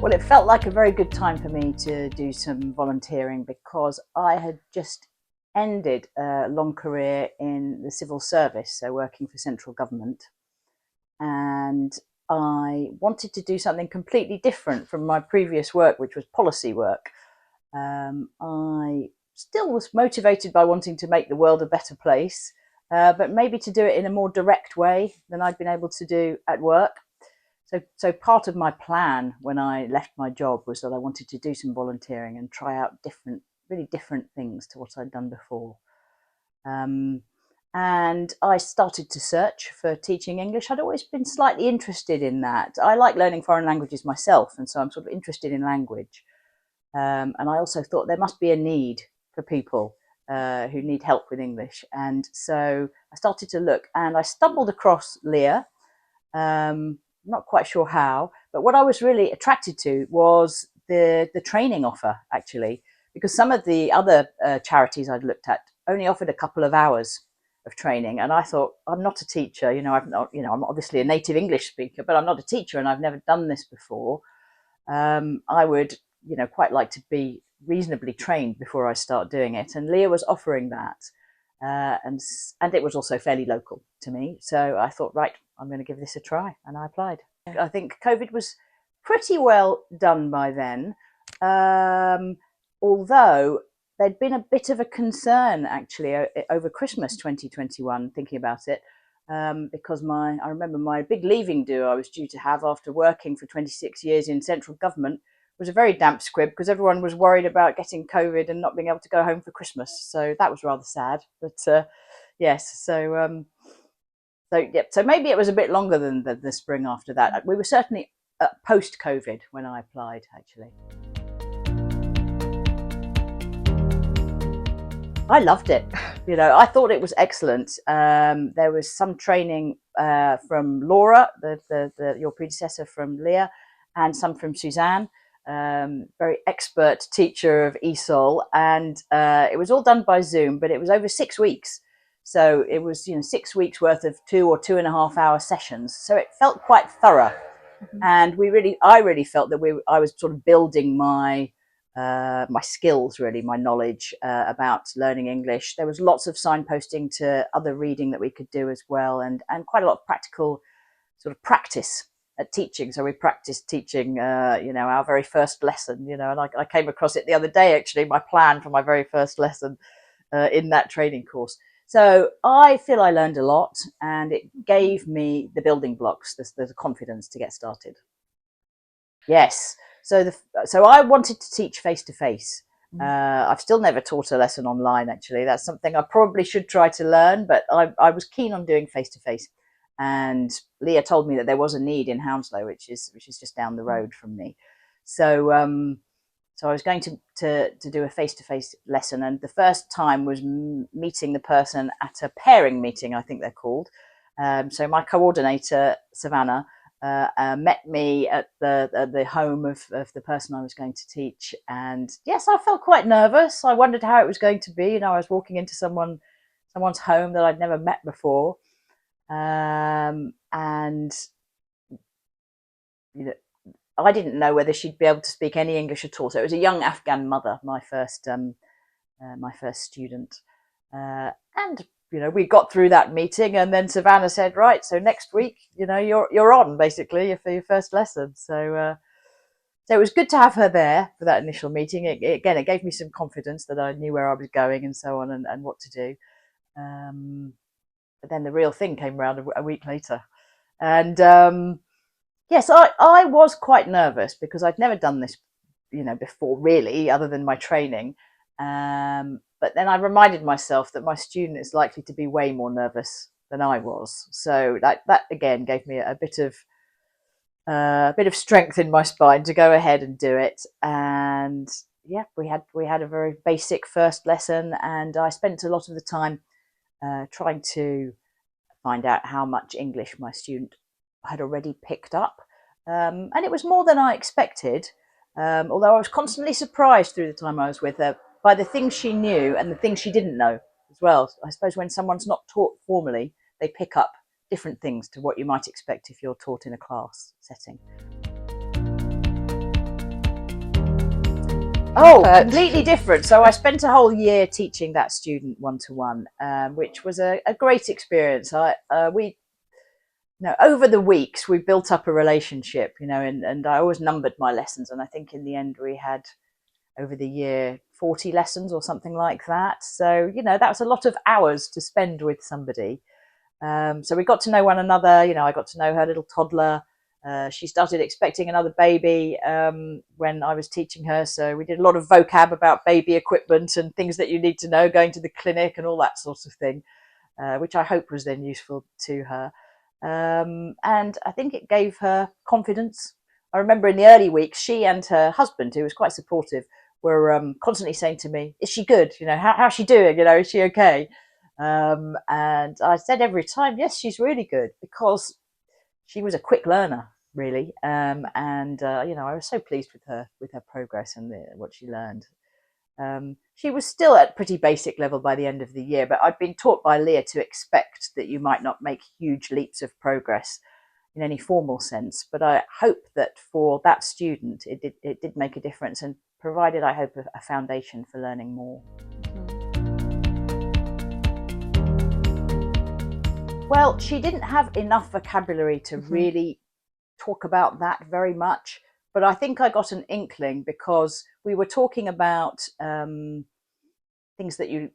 Well, it felt like a very good time for me to do some volunteering because I had just ended a long career in the civil service, so working for central government. And I wanted to do something completely different from my previous work, which was policy work. I still was motivated by wanting to make the world a better place, but maybe to do it in a more direct way than I'd been able to do at work. So part of my plan when I left my job was that I wanted to do some volunteering and try out really different things to what I'd done before. Um, and I started to search for teaching English. I'd always been slightly interested in that. I like learning foreign languages myself, and so I'm sort of interested in language. And I also thought there must be a need for people who need help with English. And so I started to look, and I stumbled across Leah. Not quite sure how, but what I was really attracted to was the training offer, actually, because some of the other charities I'd looked at only offered a couple of hours of training, and I thought, I'm not a teacher, I'm obviously a native English speaker, but I'm not a teacher, and I've never done this before. I would, quite like to be reasonably trained before I start doing it, and Leah was offering that. And it was also fairly local to me. So I thought, right, I'm going to give this a try. And I applied. I think COVID was pretty well done by then. Although there'd been a bit of a concern actually over Christmas 2021, thinking about it. Because I remember my big leaving do I was due to have after working for 26 years in central government was a very damp squib because everyone was worried about getting COVID and not being able to go home for Christmas. So that was rather sad. But yes, so maybe it was a bit longer than the spring after that. We were certainly post-COVID when I applied, actually. I loved it. I thought it was excellent. There was some training from Laura, your predecessor from Leah, and some from Suzanne. Very expert teacher of ESOL, and it was all done by Zoom, but it was over 6 weeks. So it was 6 weeks worth of 2 or 2.5 hour sessions. So it felt quite thorough, and I really felt that I was sort of building my skills, really, my knowledge about learning English. There was lots of signposting to other reading that we could do as well, and quite a lot of practical sort of practice at teaching. So we practiced teaching, our very first lesson, and I came across it the other day, actually, my plan for my very first lesson in that training course. So I feel I learned a lot, and it gave me the building blocks, the confidence to get started. Yes. So I wanted to teach face-to-face. I've still never taught a lesson online, actually. That's something I probably should try to learn, but I was keen on doing face-to-face. And Leah told me that there was a need in Hounslow, which is just down the road from me. So I was going to do a face-to-face lesson, and the first time was meeting the person at a pairing meeting, I think they're called. So my coordinator, Savannah, met me at the home of the person I was going to teach, and yes, I felt quite nervous. I wondered how it was going to be. I was walking into someone's home that I'd never met before. And I didn't know whether she'd be able to speak any English at all. So it was a young Afghan mother, my first student, and we got through that meeting, and then Savannah said, "Right, so next week, you're on basically for your first lesson." So it was good to have her there for that initial meeting. It gave me some confidence that I knew where I was going and so on, and what to do. But then the real thing came around a week later. And yes, I was quite nervous because I'd never done this, before, really, other than my training. But then I reminded myself that my student is likely to be way more nervous than I was. So that again gave me a bit of strength in my spine to go ahead and do it. And yeah, we had a very basic first lesson, and I spent a lot of the time trying to find out how much English my student had already picked up. And it was more than I expected, although I was constantly surprised through the time I was with her by the things she knew and the things she didn't know as well. I suppose when someone's not taught formally, they pick up different things to what you might expect if you're taught in a class setting. Oh, But completely different. So I spent a whole year teaching that student one-to-one, which was a great experience. We, over the weeks we built up a relationship, and I always numbered my lessons, and I think in the end we had over the year 40 lessons or something like that. So that was a lot of hours to spend with somebody. So we got to know one another. I got to know her little toddler. She started expecting another baby when I was teaching her. So we did a lot of vocab about baby equipment and things that you need to know, going to the clinic and all that sort of thing, which I hope was then useful to her. And I think it gave her confidence. I remember in the early weeks, she and her husband, who was quite supportive, were constantly saying to me, "Is she good? How's she doing? Is she okay?" And I said every time, "Yes, she's really good," because she was a quick learner, really. And I was so pleased with her progress and what she learned. She was still at pretty basic level by the end of the year, but I'd been taught by Leah to expect that you might not make huge leaps of progress in any formal sense. But I hope that for that student, it did make a difference and provided, I hope, a foundation for learning more. Well, she didn't have enough vocabulary to really talk about that very much, but I think I got an inkling because we were talking about things that you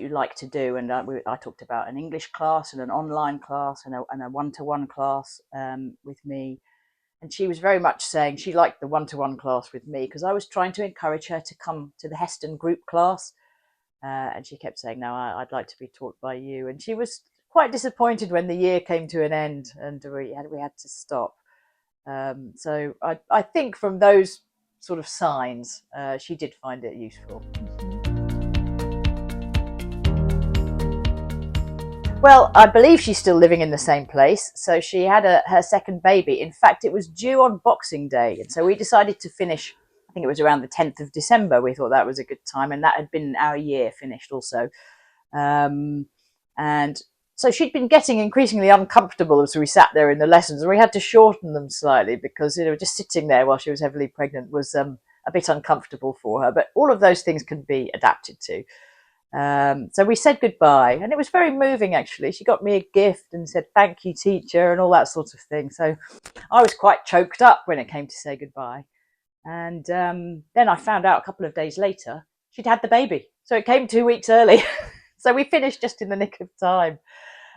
like to do, and I talked about an English class and an online class and a one-to-one class with me. And she was very much saying she liked the one-to-one class with me because I was trying to encourage her to come to the Heston group class. And she kept saying, "No, I'd like to be taught by you." And she was quite disappointed when the year came to an end and we had to stop. So I think from those sort of signs, she did find it useful. Well, I believe she's still living in the same place. So she had her second baby. In fact, it was due on Boxing Day. And so we decided to finish, I think it was around the 10th of December. We thought that was a good time. And that had been our year finished also. And so she'd been getting increasingly uncomfortable as we sat there in the lessons. And we had to shorten them slightly because, just sitting there while she was heavily pregnant was a bit uncomfortable for her. But all of those things can be adapted to. So we said goodbye, and it was very moving, actually. She got me a gift and said, "Thank you, teacher," and all that sort of thing. So I was quite choked up when it came to say goodbye. And then I found out a couple of days later she'd had the baby. So it came 2 weeks early. So we finished just in the nick of time.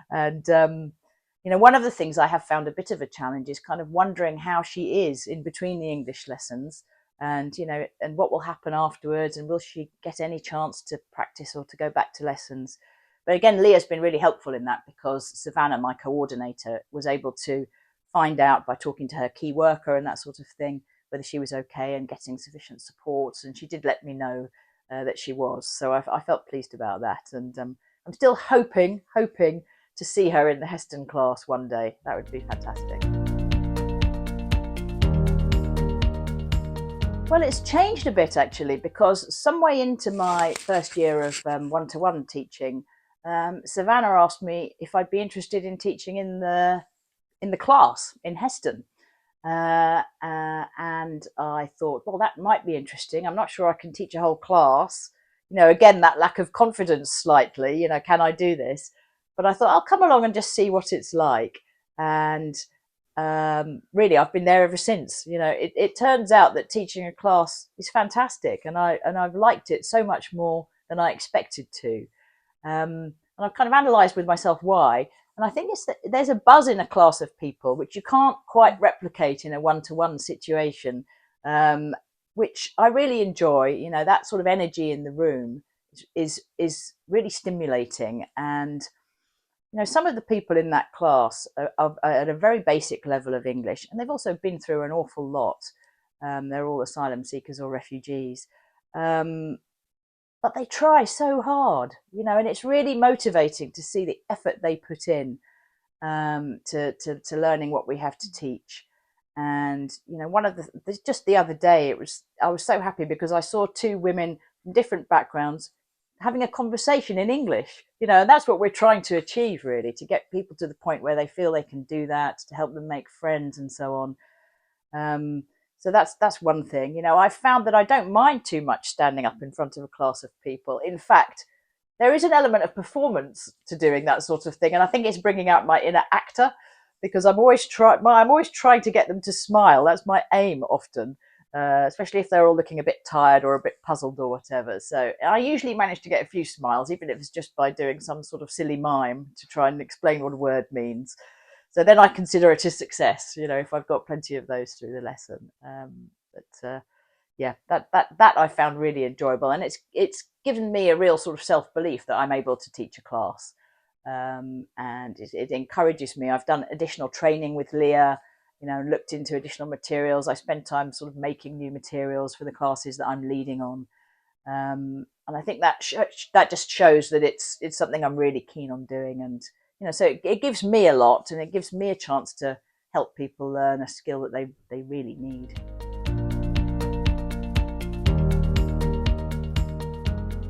And, one of the things I have found a bit of a challenge is kind of wondering how she is in between the English lessons and what will happen afterwards, and will she get any chance to practice or to go back to lessons. But again, Leah's been really helpful in that because Savannah, my coordinator, was able to find out by talking to her key worker and that sort of thing whether she was okay and getting sufficient support, and she did let me know that she was, so I felt pleased about that. And I'm still hoping to see her in the Heston class one day. That would be fantastic. Well, it's changed a bit actually, because some way into my first year of one-to-one teaching, Savannah asked me if I'd be interested in teaching in the class in Heston. And I thought, well, that might be interesting. I'm not sure I can teach a whole class. Again, that lack of confidence slightly, can I do this? But I thought I'll come along and just see what it's like. And really, I've been there ever since. It turns out that teaching a class is fantastic, and I've liked it so much more than I expected to. And I've kind of analysed with myself why. And I think it's that there's a buzz in a class of people which you can't quite replicate in a one-to-one situation, which I really enjoy. That sort of energy in the room is really stimulating. And some of the people in that class are at a very basic level of English, and they've also been through an awful lot. They're all asylum seekers or refugees. But they try so hard, and it's really motivating to see the effort they put in to learning what we have to teach. And one of just the other day, I was so happy because I saw two women from different backgrounds having a conversation in English, and that's what we're trying to achieve, really, to get people to the point where they feel they can do that, to help them make friends and so on. So that's one thing. You know, I've found that I don't mind too much standing up in front of a class of people. In fact, there is an element of performance to doing that sort of thing, and I think it's bringing out my inner actor, because I'm always trying to get them to smile. That's my aim often, especially if they're all looking a bit tired or a bit puzzled or whatever. So I usually manage to get a few smiles, even if it's just by doing some sort of silly mime to try and explain what a word means. So then I consider it a success, you know, if I've got plenty of those through the lesson. But yeah, that I found really enjoyable, and it's given me a real sort of self belief that I'm able to teach a class, and it encourages me. I've done additional training with Leah, you know, looked into additional materials. I spend time sort of making new materials for the classes that I'm leading on, and I think that just shows that it's something I'm really keen on doing, and you know, so it gives me a lot, and it gives me a chance to help people learn a skill that they really need.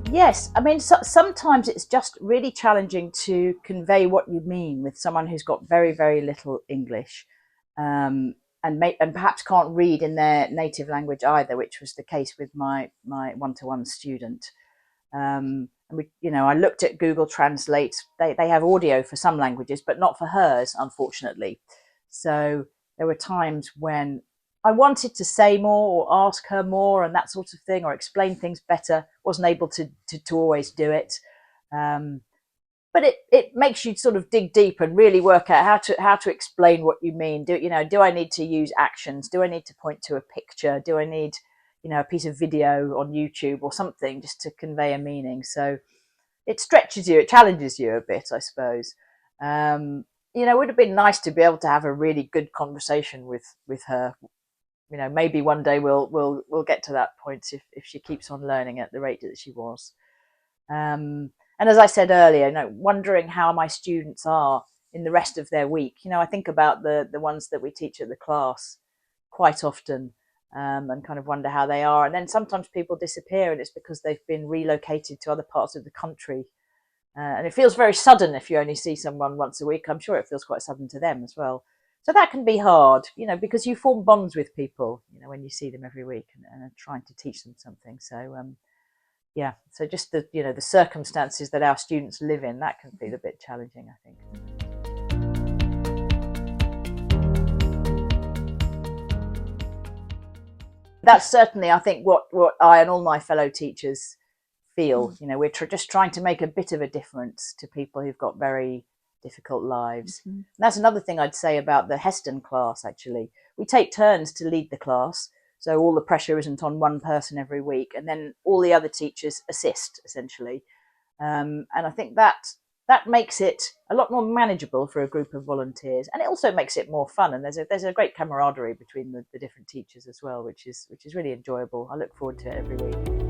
Yes, I mean, sometimes it's just really challenging to convey what you mean with someone who's got very, very little English, and perhaps can't read in their native language either, which was the case with my one-to-one student. And you know, I looked at Google Translate. They have audio for some languages, but not for hers, unfortunately. So there were times when I wanted to say more or ask her more and that sort of thing, or explain things better. Wasn't able to always do it. Um, but it makes you sort of dig deep and really work out how to explain what you mean. Do I need to use actions? Do I need to point to a picture? Do I need, you know, a piece of video on YouTube or something just to convey a meaning? So it stretches you, it challenges you a bit, I suppose. Um, you know, it would have been nice to be able to have a really good conversation with her. You know, maybe one day we'll get to that point if she keeps on learning at the rate that she was. And as I said earlier, you know, wondering how my students are in the rest of their week. You know, I think about the ones that we teach at the class quite often, and kind of wonder how they are. And then sometimes people disappear, and it's because they've been relocated to other parts of the country. And it feels very sudden if you only see someone once a week. I'm sure it feels quite sudden to them as well. So that can be hard, you know, because you form bonds with people, you know, when you see them every week and are trying to teach them something. So yeah, so just the, you know, the circumstances that our students live in, that can feel a bit challenging, I think. That's certainly, I think, what I and all my fellow teachers feel. You know, we're just trying to make a bit of a difference to people who've got very difficult lives. And that's another thing I'd say about the Heston class, actually. We take turns to lead the class, so all the pressure isn't on one person every week, and then all the other teachers assist, essentially. And I think that makes it a lot more manageable for a group of volunteers, and it also makes it more fun. And there's a great camaraderie between the different teachers as well, which is really enjoyable. I look forward to it every week.